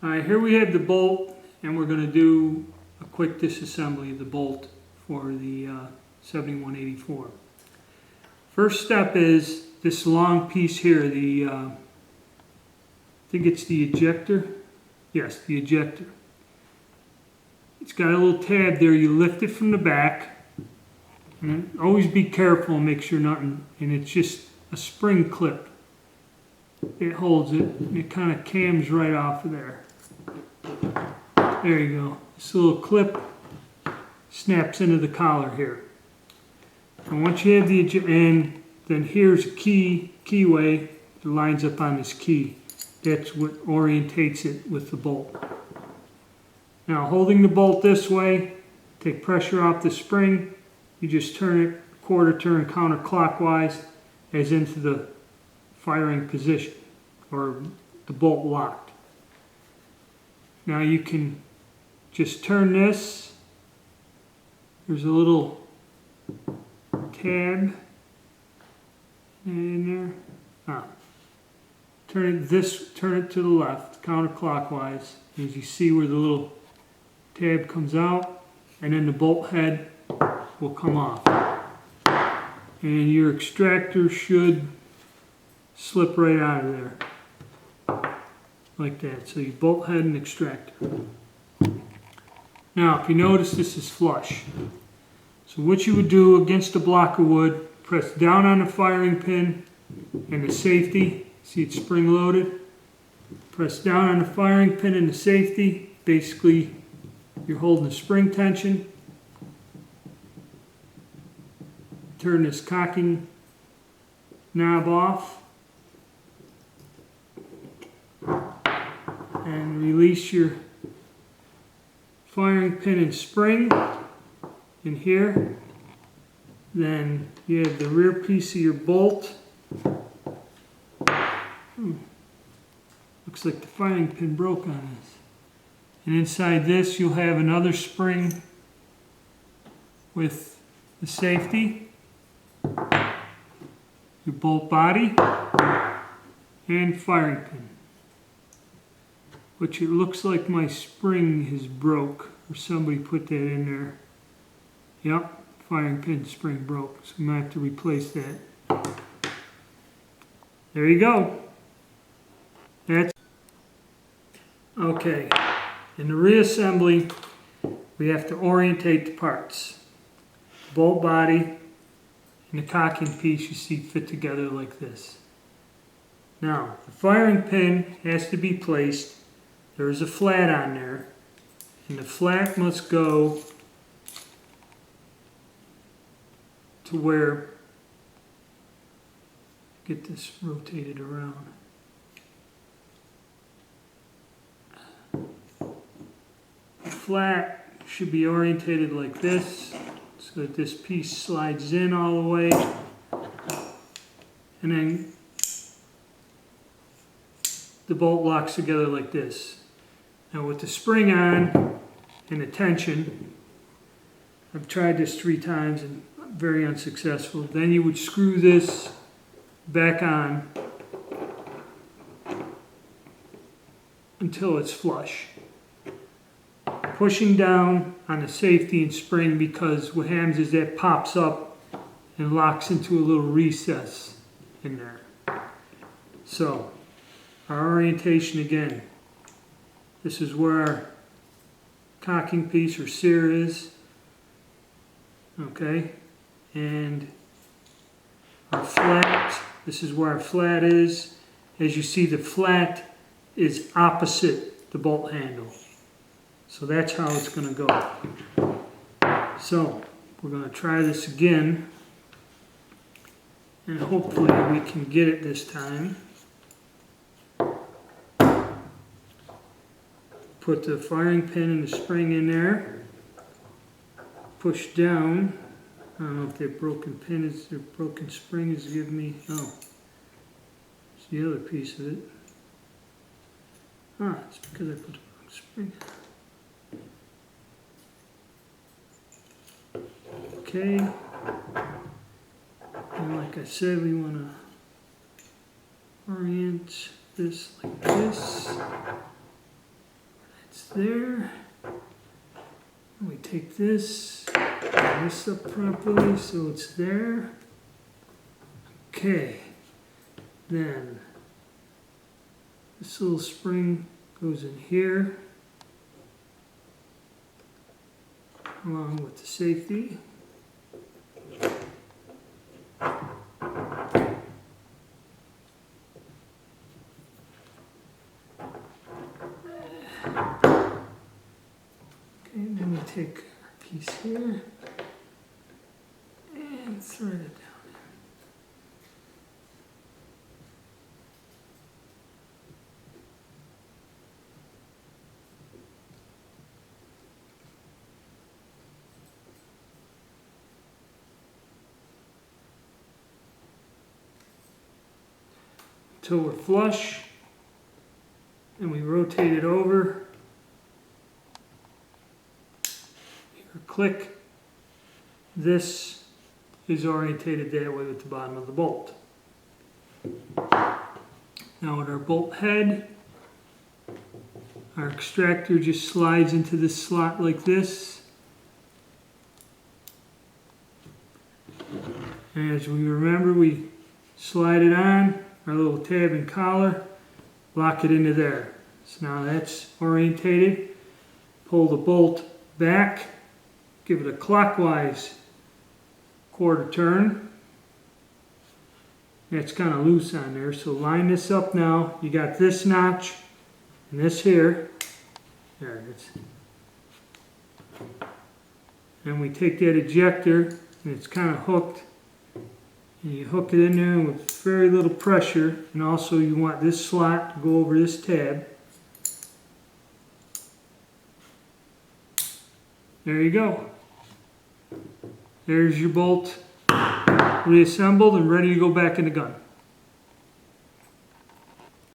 Alright, here we have the bolt, and we're going to do a quick disassembly of the bolt for the 7184. First step is this long piece here, I think it's the ejector. Yes, the ejector. It's got a little tab there. You lift it from the back, and always be careful and make sure nothing, and it's just a spring clip. It holds it, and it kind of cams right off of there. There you go. This little clip snaps into the collar here. And once you have the and then here's a keyway that lines up on this key. That's what orientates it with the bolt. Now, holding the bolt this way, take pressure off the spring. You just turn it a quarter turn counterclockwise as into the firing position, or the bolt locked. Now you can just turn this. There's a little tab in there. Turn it to the left, counterclockwise. As you see where the little tab comes out, and then the bolt head will come off. And your extractor should slip right out of there. Like that. So you bolt head and extractor. Now, if you notice, this is flush. So what you would do against a block of wood, press down on the firing pin and the safety. See, it's spring loaded. Press down on the firing pin and the safety. Basically, you're holding the spring tension. Turn this cocking knob off. And release your firing pin and spring in here. Then you have the rear piece of your bolt. Looks like the firing pin broke on this. And inside this you'll have another spring with the safety, your bolt body, and firing pin. Which it looks like my spring has broke, or somebody put that in there. Yep, firing pin spring broke, so I'm going to have to replace that. There you go. That's okay. In the reassembly, we have to orientate the parts. The bolt body and the cocking piece you see fit together like this. Now, the firing pin has to be placed. There is a flat on there, and the flat must go to where, get this rotated around. The flat should be orientated like this, so that this piece slides in all the way, and then the bolt locks together like this. Now with the spring on and the tension, I've tried this 3 times and very unsuccessful. Then you would screw this back on until it's flush. Pushing down on the safety and spring, because what happens is that pops up and locks into a little recess in there. So, our orientation again. This is where our cocking piece or sear is. Okay, and our flat, this is where our flat is. As you see, the flat is opposite the bolt handle. So that's how it's going to go. So, we're going to try this again, and hopefully we can get it this time. Put the firing pin and the spring in there. Push down. I don't know if that broken pin is, the broken spring is giving me, oh, it's the other piece of it. It's because I put the wrong spring. Okay. And like I said, we want to orient this like this. there. And we take this, line this up properly so it's there. Okay, then this little spring goes in here along with the safety. And then we take our piece here and thread it down. Until we're flush, and we rotate it over. Click. This is orientated that way with the bottom of the bolt. Now with our bolt head, our extractor just slides into this slot like this. And as we remember, we slide it on, our little tab and collar, lock it into there. So now that's orientated. Pull the bolt back. Give it a clockwise quarter turn. It's kind of loose on there, so line this up now. You got this notch and this here. There it is. And we take that ejector, and it's kind of hooked. And you hook it in there with very little pressure. And also you want this slot to go over this tab. There you go. There's your bolt reassembled and ready to go back in the gun.